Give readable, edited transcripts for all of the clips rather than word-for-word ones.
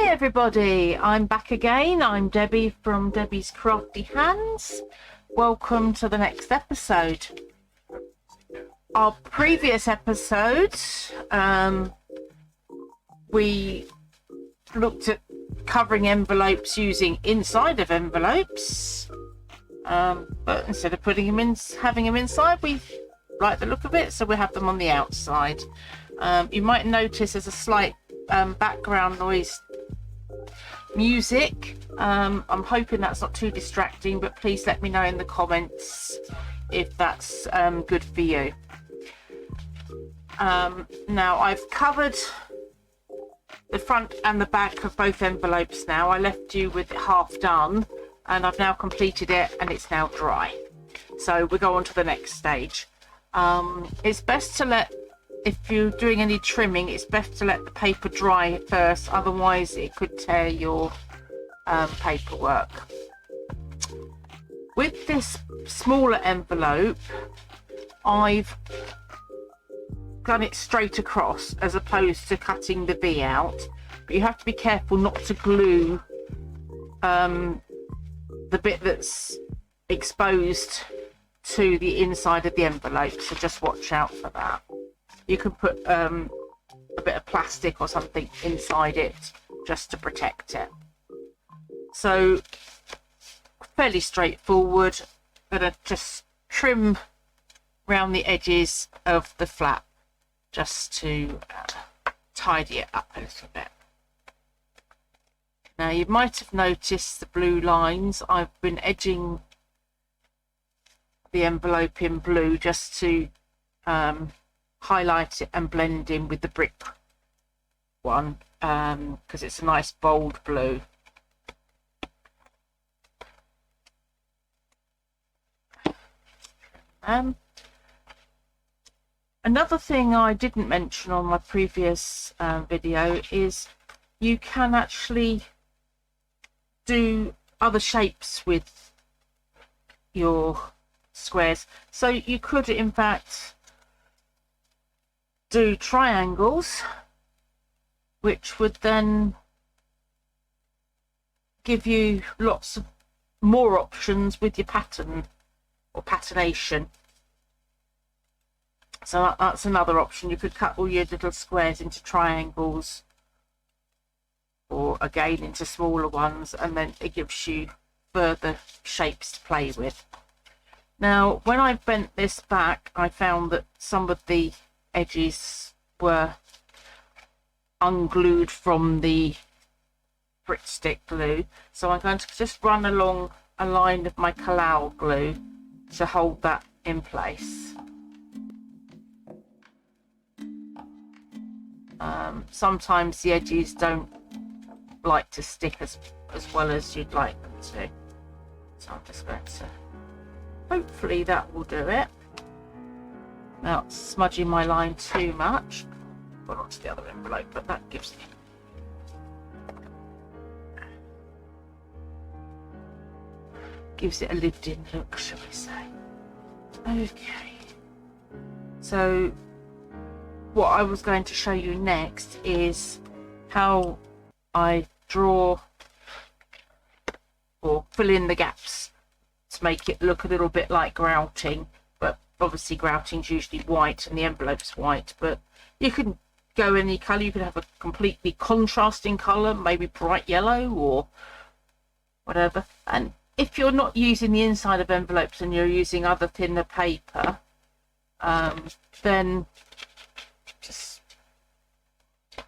Hi everybody, I'm back again. I'm Debbie from Debbie's Crafty Hands. Welcome to the next episode. Our previous episodes, we looked at covering envelopes using inside of envelopes, but instead of putting them in, having them inside, we like the look of it, so we have them on the outside. You might notice there's a slight background noise music. I'm hoping that's not too distracting, but please let me know in the comments if that's good for you. Now I've covered the front and the back of both envelopes. Now I left you with it half done, and I've now completed it and it's now dry, so we'll go on to the next stage. It's best to let, if you're doing any trimming, it's best to let the paper dry first, otherwise it could tear your paperwork. With this smaller envelope, I've done it straight across as opposed to cutting the V out, but you have to be careful not to glue the bit that's exposed to the inside of the envelope, so just watch out for that. You can put a bit of plastic or something inside it just to protect it. So fairly straightforward. I'm going to just trim around the edges of the flap just to tidy it up a little bit. Now you might have noticed the blue lines. I've been edging the envelope in blue just to highlight it and blend in with the brick one, because it's a nice bold blue. Another thing I didn't mention on my previous video is you can actually do other shapes with your squares. So you could in fact do triangles, which would then give you lots of more options with your pattern or patternation. So that's another option. You could cut all your little squares into triangles, or again into smaller ones, and then it gives you further shapes to play with. Now when I bent this back, I found that some of the edges were unglued from the Brit stick glue, so I'm going to just run along a line of my Collal glue to hold that in place. Sometimes the edges don't like to stick as well as you'd like them to, so I'm just going to, hopefully that will do it. Not smudging my line too much. Got onto the other envelope, but that gives it a lived-in look, shall we say. Okay. So what I was going to show you next is how I draw or fill in the gaps to make it look a little bit like grouting. Obviously grouting's usually white and the envelope's white, but you can go any colour. You could have a completely contrasting colour, maybe bright yellow or whatever. And if you're not using the inside of envelopes and you're using other thinner paper, then just,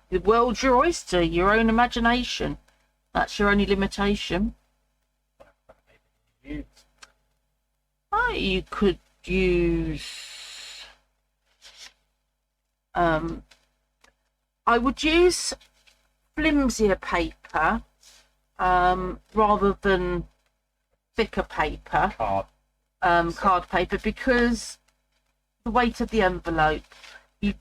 the world's your oyster, your own imagination. That's your only limitation. You could use I would use flimsier paper rather than thicker paper, card paper, because the weight of the envelope, you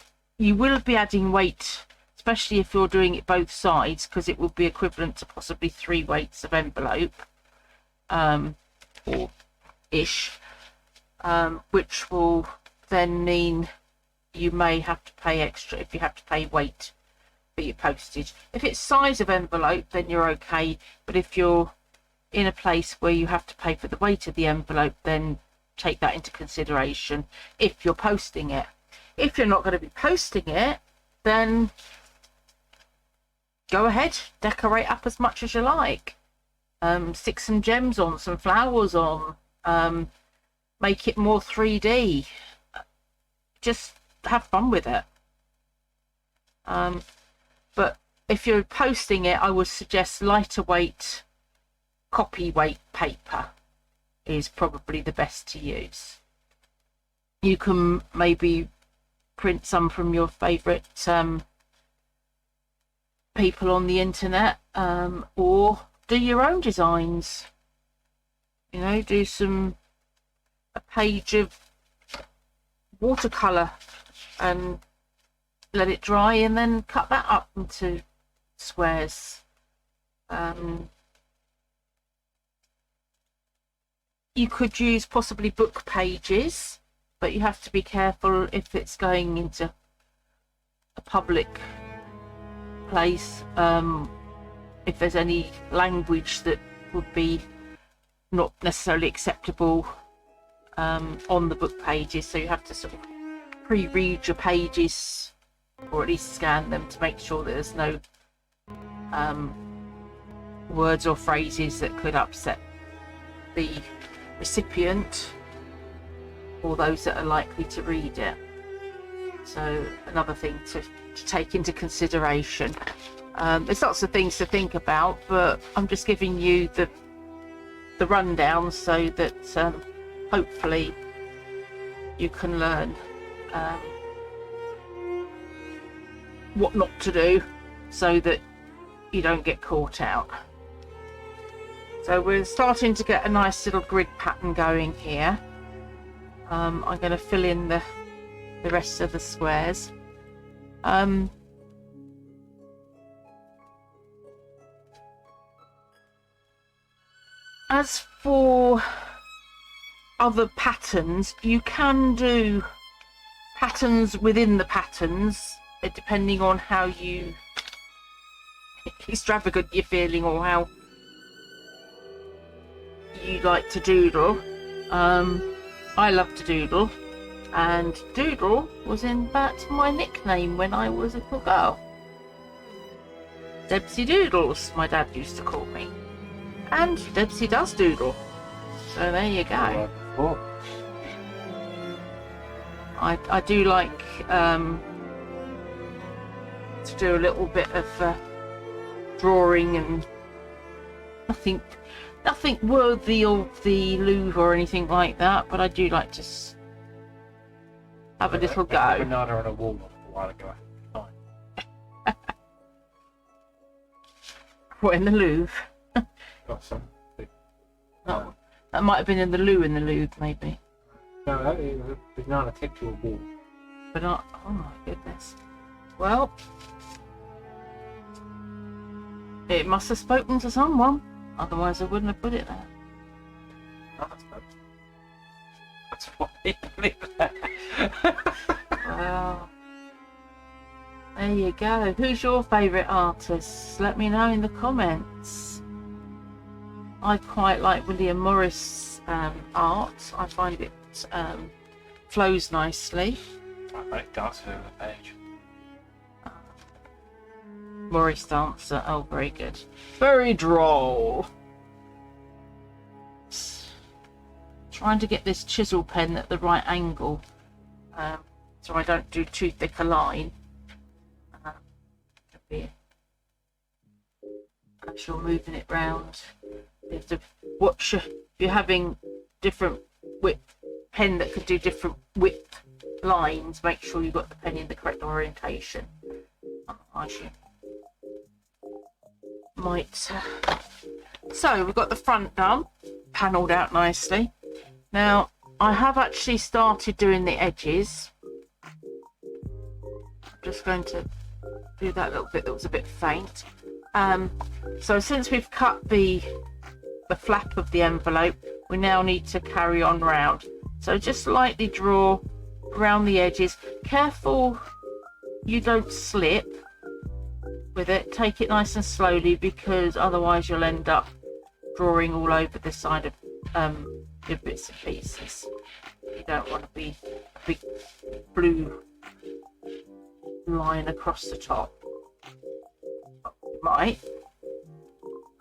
will be adding weight, especially if you're doing it both sides, because it will be equivalent to possibly 3 weights of envelope, or ish. Which will then mean you may have to pay extra if you have to pay weight for your postage. If it's size of envelope, then you're okay, but if you're in a place where you have to pay for the weight of the envelope, then take that into consideration if you're posting it. If you're not going to be posting it, then go ahead, decorate up as much as you like. Stick some gems on, some flowers on, make it more 3D. Just have fun with it. But if you're posting it, I would suggest lighter weight, copy weight paper is probably the best to use. You can maybe print some from your favourite people on the internet, or do your own designs. You know, do a page of watercolour and let it dry, and then cut that up into squares. You could use possibly book pages, but you have to be careful if it's going into a public place, if there's any language that would be not necessarily acceptable on the book pages, so you have to sort of pre-read your pages, or at least scan them to make sure that there's no words or phrases that could upset the recipient or those that are likely to read it. So another thing to take into consideration. There's lots of things to think about, but I'm just giving you the rundown so that hopefully you can learn what not to do so that you don't get caught out. So we're starting to get a nice little grid pattern going here. I'm going to fill in the rest of the squares. As for other patterns, you can do patterns within the patterns, depending on how extravagant you're feeling or how you like to doodle. I love to doodle, and doodle was in fact my nickname when I was a little girl. Debsy Doodles, my dad used to call me, and Debsy does doodle. So there you go. I do like to do a little bit of drawing, and nothing worthy of the Louvre or anything like that, but I do like to have a little go. Banana on a walnut a while ago. What, in the Louvre? Got some. Oh, that might have been in the loo in the Louvre, maybe. No, it was a banana tipped to a wall. But not. Oh my goodness. Well, it must have spoken to someone. Otherwise, I wouldn't have put it there. That's why I leave it there. Well, there you go. Who's your favourite artist? Let me know in the comments. I quite like William Morris art. I find it flows nicely. It dances over the page. Morris dancer. Oh, very good. Very droll. Trying to get this chisel pen at the right angle, so I don't do too thick a line. As you're moving it round, you have to watch if you're having different width pen that can do different width lines. Make sure you've got the pen in the correct orientation. Otherwise you might. So we've got the front done, panelled out nicely. Now I have actually started doing the edges. I'm just going to do that little bit that was a bit faint. So since we've cut the flap of the envelope, we now need to carry on round. So just lightly draw around the edges. Careful you don't slip, with it. Take it nice and slowly, because otherwise you'll end up drawing all over the side of your bits and pieces. You don't want to be a big blue line across the top. You might.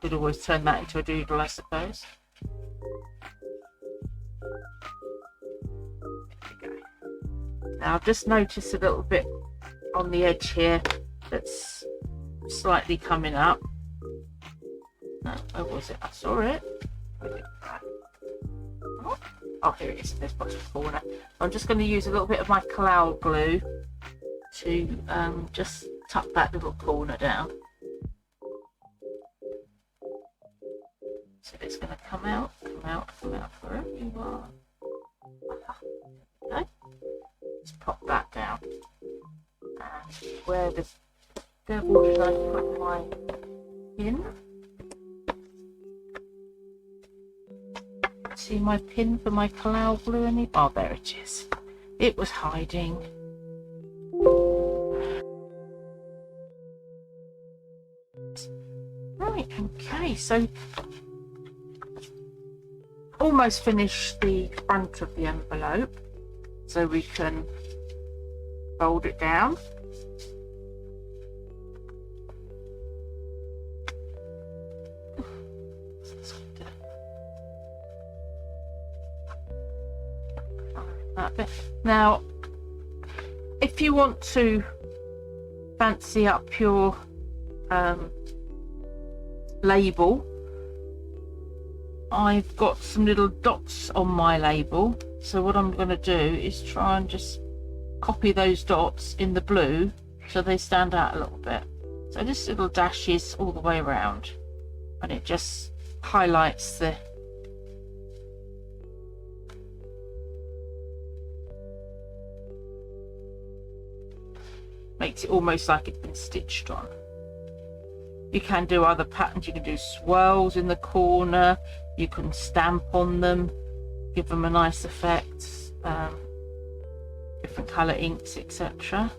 Could always turn that into a doodle, I suppose. There we go. Now I've just noticed a little bit on the edge here that's slightly coming up. No, where was it? I saw it. Oh, here it is. There's bottom corner. I'm just going to use a little bit of my cloud glue to just tuck that little corner down. So it's going to come out, wherever you are. Okay. Let's pop that down. And where the devil did I put my pin? See my pin for my cloud glue? Oh, there it is. It was hiding. Right, okay, so almost finished the front of the envelope, so we can fold it down. That bit. Now, if you want to fancy up your label, I've got some little dots on my label, so what I'm going to do is try and just copy those dots in the blue so they stand out a little bit. So just little dashes all the way around, and it just highlights the makes it almost like it's been stitched on. You can do other patterns. You can do swirls in the corner, you can stamp on them, give them a nice effect, different colour inks, etc.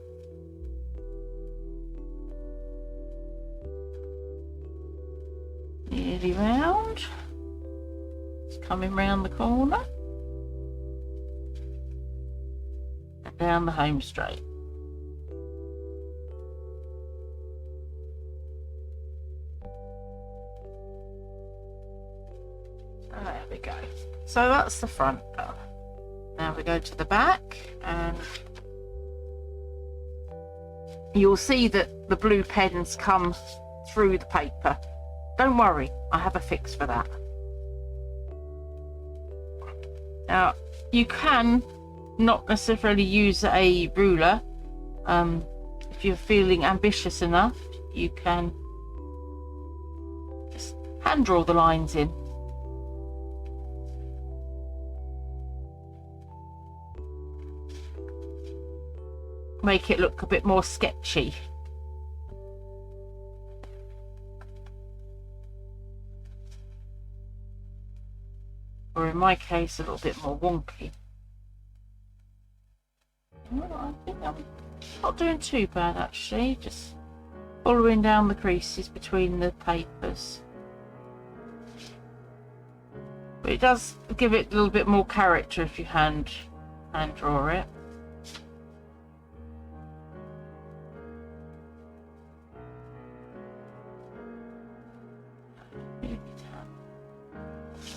Nearly round. It's coming round the corner and down the home straight. There we go. So that's the front done. Now we go to the back, and you'll see that the blue pens come through the paper. Don't worry, I have a fix for that. Now you can not necessarily use a ruler. If you're feeling ambitious enough, you can just hand draw the lines in. Make it look a bit more sketchy. Or in my case, a little bit more wonky. Well, I think I'm not doing too bad actually, just following down the creases between the papers. But it does give it a little bit more character if you hand draw it.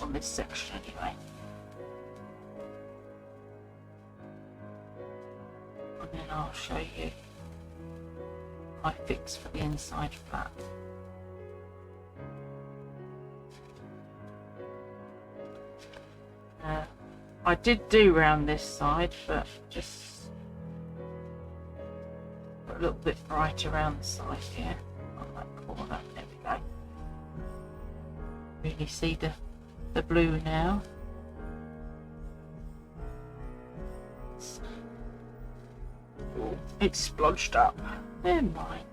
On this section anyway. And then I'll show you my fix for the inside flap. I did do round this side, but just put a little bit brighter around the side here on that corner. There we go. Really see the blue now. It's splodged up. Never mind.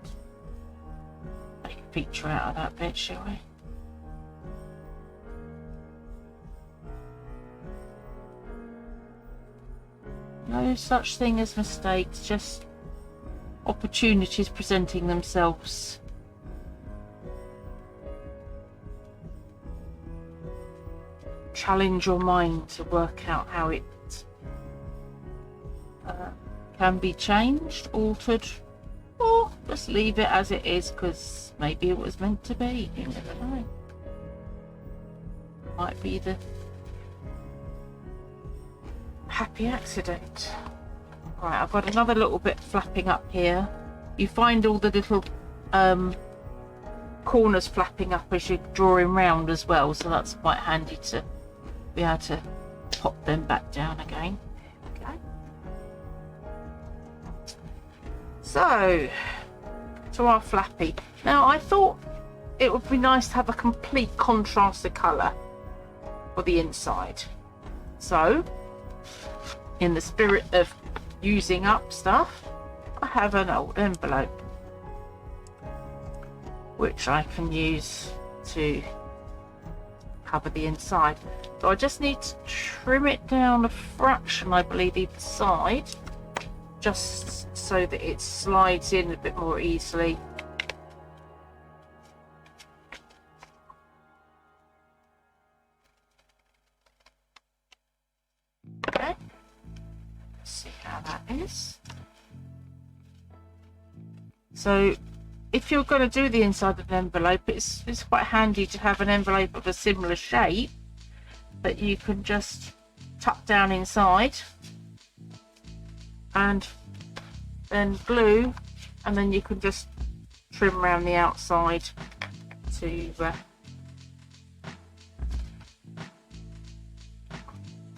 Make a picture out of that bit, shall we? No such thing as mistakes, just opportunities presenting themselves challenge your mind to work out how it can be changed, altered, or just leave it as it is because maybe it was meant to be. You never know. Might be the happy accident. Right, I've got another little bit flapping up here. You find all the little corners flapping up as you're drawing round as well, so that's quite handy to be able to pop them back down again. Okay. So, to our flappy. Now, I thought it would be nice to have a complete contrast of colour for the inside. So, in the spirit of using up stuff, I have an old envelope which I can use to cover the inside. So I just need to trim it down a fraction, I believe, either side, just so that it slides in a bit more easily. Okay, let's see how that is. So if you're going to do the inside of an envelope, it's quite handy to have an envelope of a similar shape that you can just tuck down inside and then glue, and then you can just trim around the outside to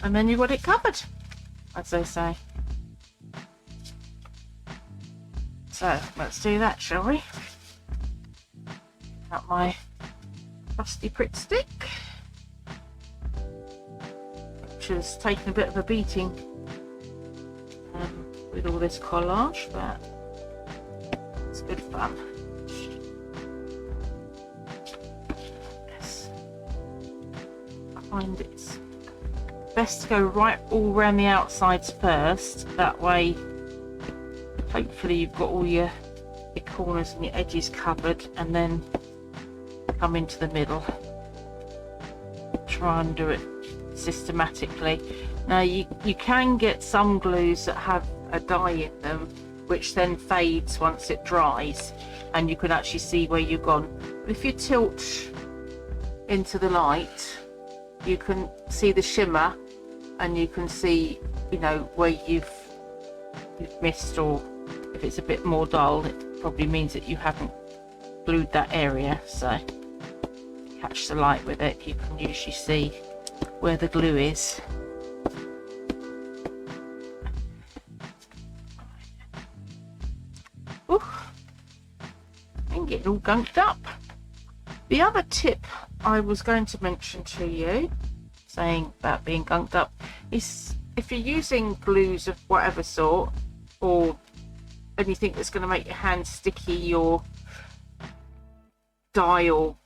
and then you've got it covered, as they say. So let's do that, shall we? Out my rusty Pritt stick, which has taken a bit of a beating with all this collage, but it's good fun. Yes. I find it's best to go right all around the outsides first, that way hopefully you've got all your corners and your edges covered, and then come into the middle. Try and do it systematically. Now you can get some glues that have a dye in them which then fades once it dries, and you can actually see where you've gone. But if you tilt into the light, you can see the shimmer, and you can see, you know, where you've missed, or if it's a bit more dull, it probably means that you haven't glued that area. So catch the light with it, you can usually see where the glue is. Ooh, and getting all gunked up. The other tip I was going to mention to you, saying about being gunked up, is if you're using glues of whatever sort, or anything that's going to make your hands sticky, or dye or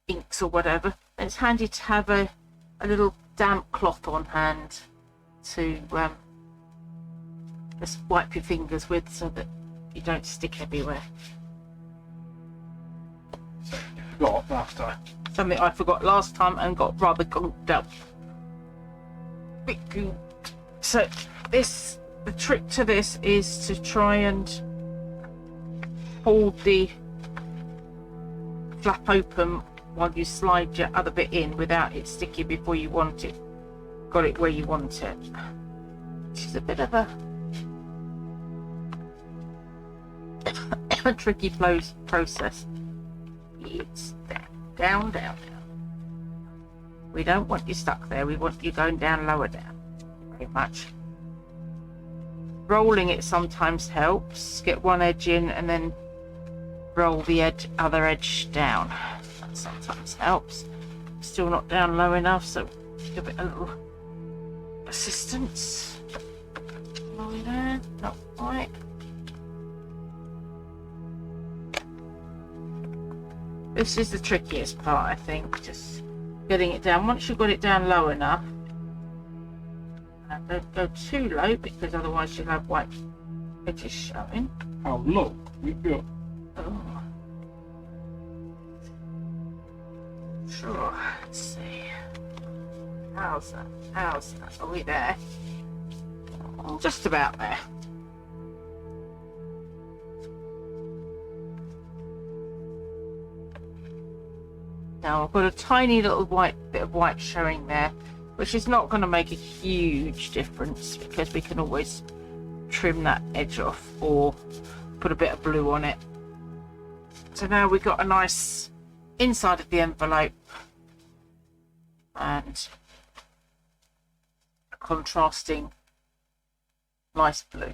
inks or whatever, then it's handy to have a little damp cloth on hand to just wipe your fingers with, so that you don't stick everywhere. Forgot last time. Something I forgot last time and got rather gunked up. So the trick to this is to try and hold the flap open while you slide your other bit in without it sticky before you want it. Got it where you want it. Which is a bit of a tricky process. It's down, down, down. We don't want you stuck there. We want you going down, lower down. Very much. Rolling it sometimes helps. Get one edge in and then roll the other edge down. That sometimes helps. Still not down low enough, so give it a little assistance. Right there, not quite. This is the trickiest part, I think, just getting it down. Once you've got it down low enough, don't go too low, because otherwise you'll have white edges showing. Oh look, we've got. Oh. Sure, let's see. How's that? How's that? Are we there? Just about there. Now I've got a tiny little bit of white showing there, which is not going to make a huge difference because we can always trim that edge off or put a bit of blue on it. So now we've got a nice inside of the envelope and a contrasting nice blue.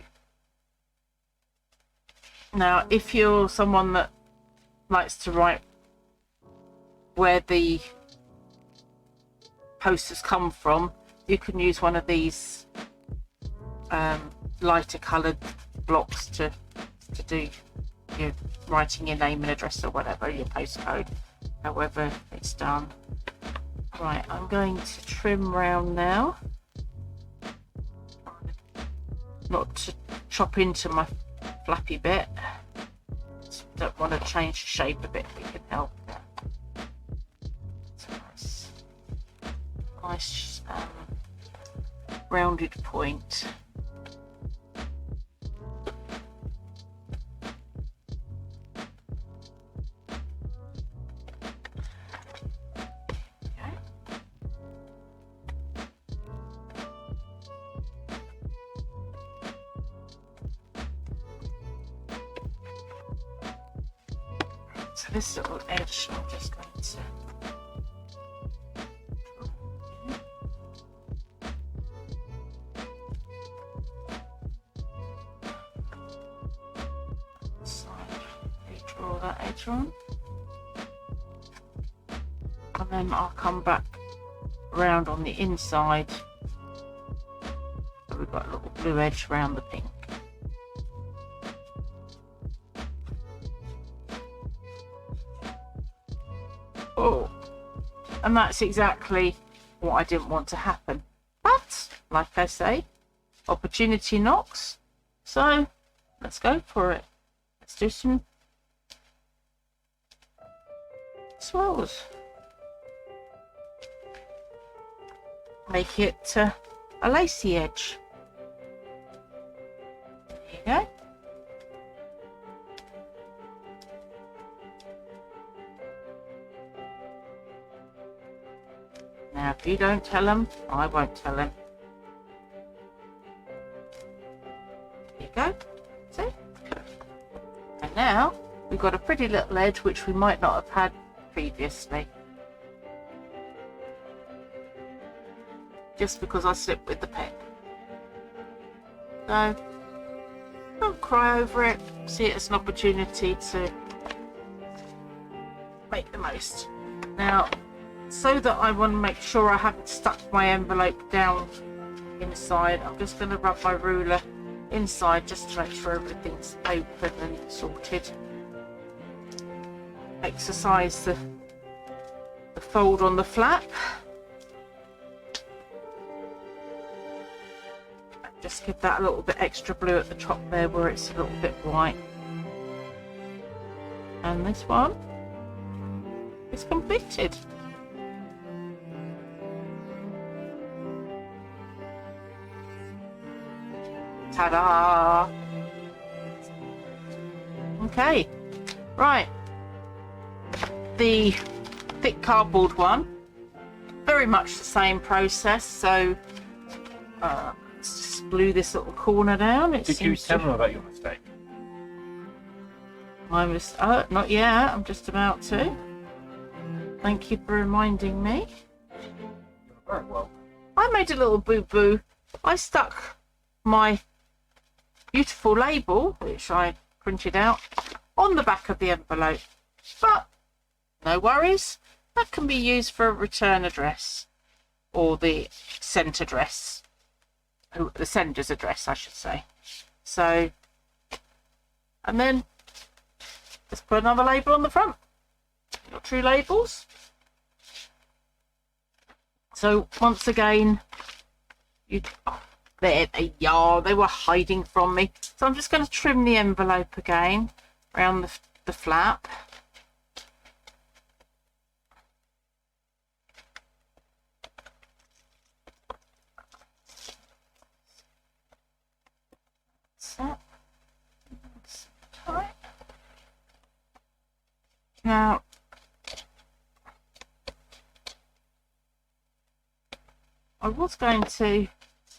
Now if you're someone that likes to write where the posters come from, you can use one of these lighter coloured blocks to do your writing your name and address or whatever, your postcode, however it's done. Right, I'm going to trim round now, not to chop into my flappy bit. Don't want to change the shape a bit, we can help that. Nice rounded point. Okay. So this little edge, I'm just going to draw that edge on, and then I'll come back around on the inside so we've got a little blue edge around the pink. Oh, and that's exactly what I didn't want to happen, but like I say, opportunity knocks, so let's go for it. Let's do some swirls. Make it a lacy edge. There you go. Now if you don't tell him, I won't tell him. There you go. See? And now we've got a pretty little edge which we might not have had previously, just because I slipped with the pen. So don't cry over it, see it as an opportunity to make the most. Now, so that I want to make sure I haven't stuck my envelope down inside, I'm just going to rub my ruler inside just to make sure everything's open and sorted. Exercise the fold on the flap. Just give that a little bit extra blue at the top there where it's a little bit white. And this one is completed. Ta-da! Okay, right. The thick cardboard one, very much the same process. So let's just glue this little corner down. Did you tell them about your mistake? Not yet. I'm just about to. Thank you for reminding me. Very well. I made a little boo-boo. I stuck my beautiful label, which I printed out, on the back of the envelope. But no worries. That can be used for a return address or the sent address. The sender's address, I should say. So, and then just put another label on the front. Your true labels. So once again, there they are. They were hiding from me. So I'm just going to trim the envelope again around the flap. Now, I was going to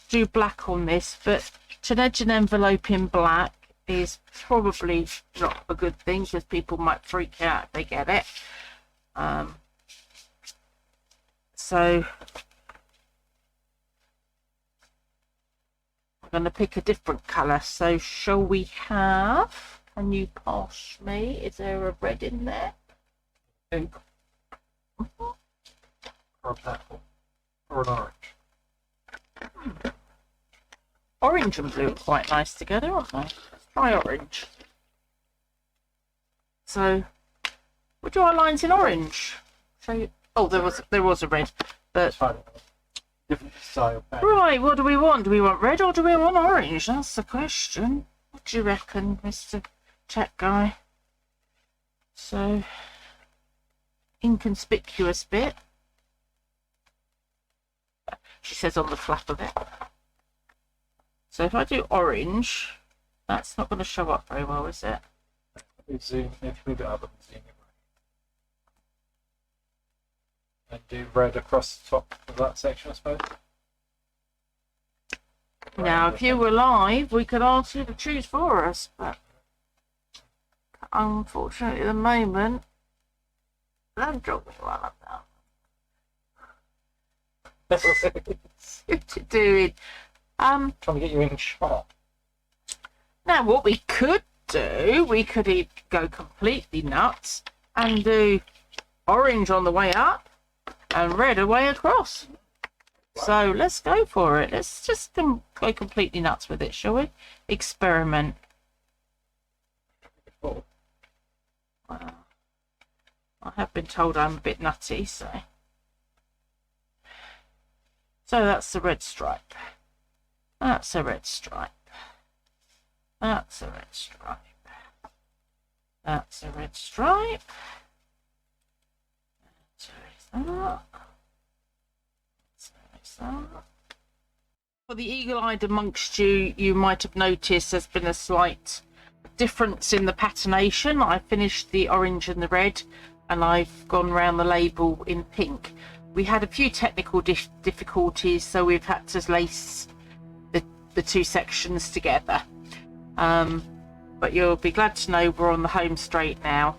do black on this, but to edge an envelope in black is probably not a good thing because people might freak out if they get it. So I'm going to pick a different colour. So shall we have, can you pass me, is there a red in there? Pink. Or a purple. Or an orange. Orange and blue are quite nice together, aren't they? Let's try orange. So we'll do our lines in orange. So, oh, there was a red, but Fine. Different style pen. right, what do we want? Do we want red or do we want orange? That's the question. What do you reckon, Mr. Tech Guy? So, inconspicuous bit. She says on the flap of it. So if I do orange, that's not going to show up very well, is it? Zoom, if you move it up and zoom it right. And do red across the top of that section, I suppose. Now, if you were live, we could ask you to choose for us, but unfortunately, at the moment, don't drop me while I'm down. What you doing? Trying to get you in shot. Now, what we could do, we could go completely nuts and do orange on the way up and red away across. So let's go for it. Let's just go completely nuts with it, shall we? Experiment. Cool. Well, I have been told I'm a bit nutty, so that's the red stripe. That's a red stripe. That's a red stripe. That's a red stripe. That. For the eagle-eyed amongst you, you might have noticed there's been a slight difference in the patternation. I finished the orange and the red, and I've gone around the label in pink. We had a few technical difficulties, so we've had to lace the two sections together. But you'll be glad to know we're on the home straight now.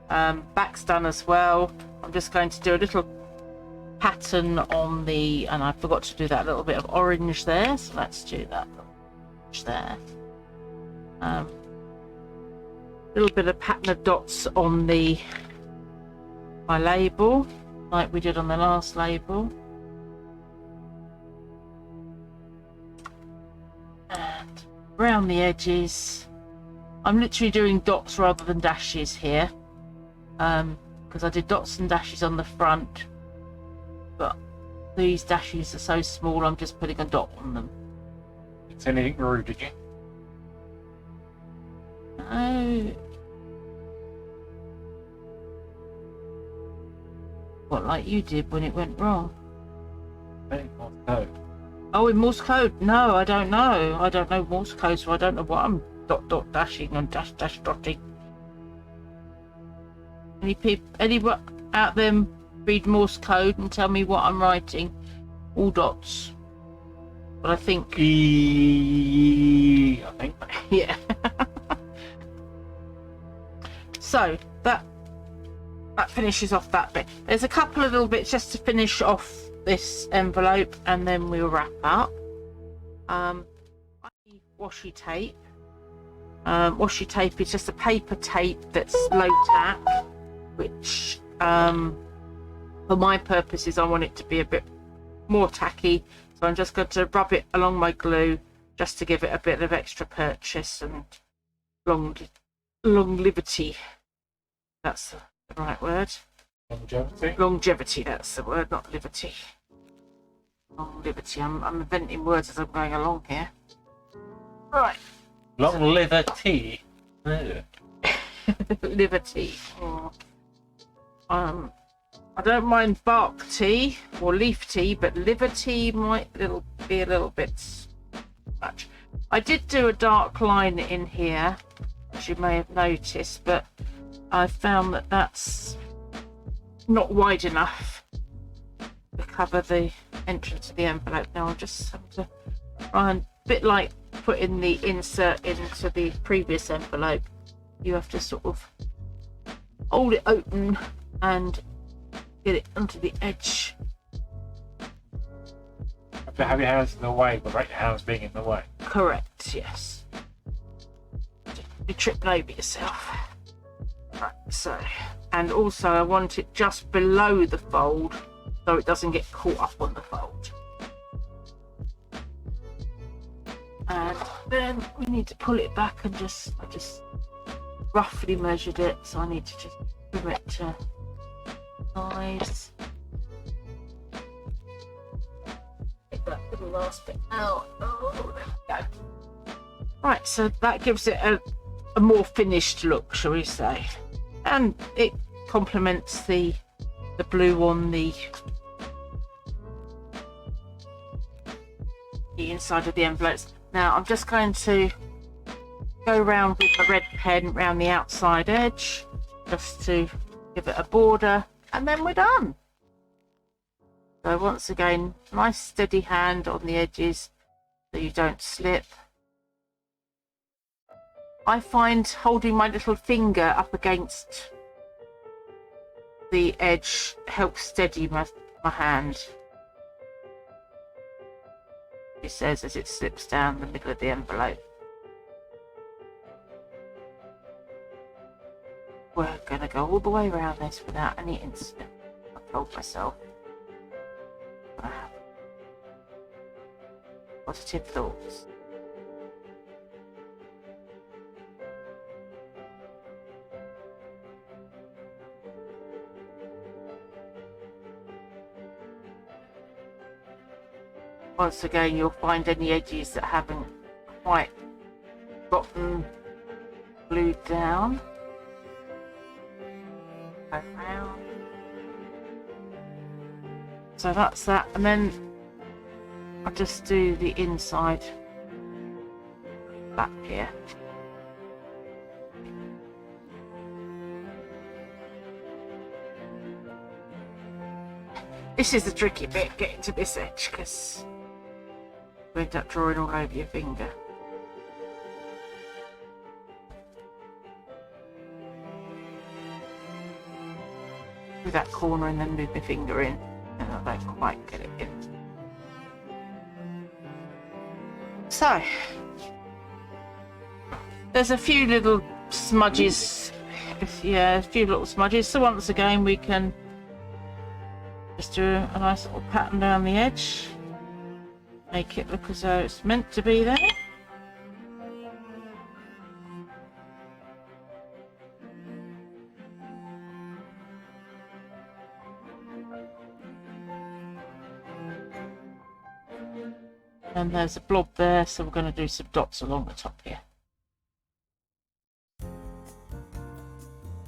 Back's done as well. I'm just going to do a little pattern on the, and I forgot to do that little bit of orange there, so let's do that orange there. Little bit of pattern of dots on my label, like we did on the last label. And around the edges, I'm literally doing dots rather than dashes here, because I did dots and dashes on the front, but these dashes are so small I'm just putting a dot on them. It's anything rude, did you? Oh, what, like you did when it went wrong? No. Oh, in Morse code? No, I don't know. I don't know Morse code, so I don't know what I'm dot dashing and dash dotting. Anyone out there read Morse code and tell me what I'm writing? All dots. But I think I think. yeah. So that finishes off that bit. There's a couple of little bits just to finish off this envelope, and then we'll wrap up. I need washi tape. Washi tape is just a paper tape that's low tack, which for my purposes I want it to be a bit more tacky, so I'm just going to rub it along my glue just to give it a bit of extra purchase and longevity. That's the right word. Longevity? Longevity, that's the word, not liberty. Longevity. I'm inventing words as I'm going along here. Right. Long liver tea. No. Liberty. Oh. I don't mind bark tea or leaf tea, but liver tea might be a little bit much. I did do a dark line in here, as you may have noticed, but I've found that that's not wide enough to cover the entrance of the envelope. Now I'll just have to try and, bit like putting the insert into the previous envelope, you have to sort of hold it open and get it onto the edge. Have your hands in the way, without your hands being in the way. Correct, yes. You're tripping over yourself. Right, so, and also I want it just below the fold so it doesn't get caught up on the fold. And then we need to pull it back and I just roughly measured it, so I need to just bring it to size. Take that little last bit out. Oh, there we go. Right, so that gives it a more finished look, shall we say. And it complements the blue on the inside of the envelopes. Now I'm just going to go around with my red pen around the outside edge just to give it a border, and then we're done. So once again, nice steady hand on the edges so you don't slip. I find holding my little finger up against the edge helps steady my hand. It says as it slips down the middle of the envelope. We're going to go all the way around this without any incident. I told myself. Positive thoughts. Once again, you'll find any edges that haven't quite gotten glued down. Around. So that's that, and then I'll just do the inside back here. This is the tricky bit, getting to this edge, because you end up drawing all over your finger. Do that corner and then move my finger in, and I don't quite get it in. So there's a few little smudges, a few little smudges. So once again, we can just do a nice little pattern down the edge, make it look as though it's meant to be there. And there's a blob there, so we're going to do some dots along the top here.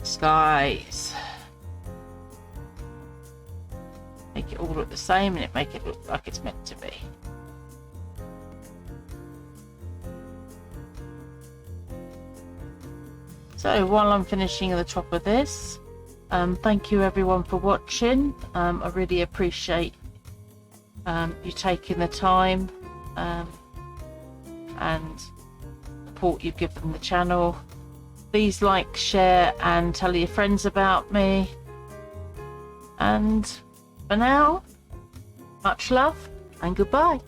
Skies. Make it all look the same and make it look like it's meant to be. So while I'm finishing the top of this, thank you everyone for watching. I really appreciate you taking the time and support you've given the channel. Please like, share and tell your friends about me. And for now, much love and goodbye.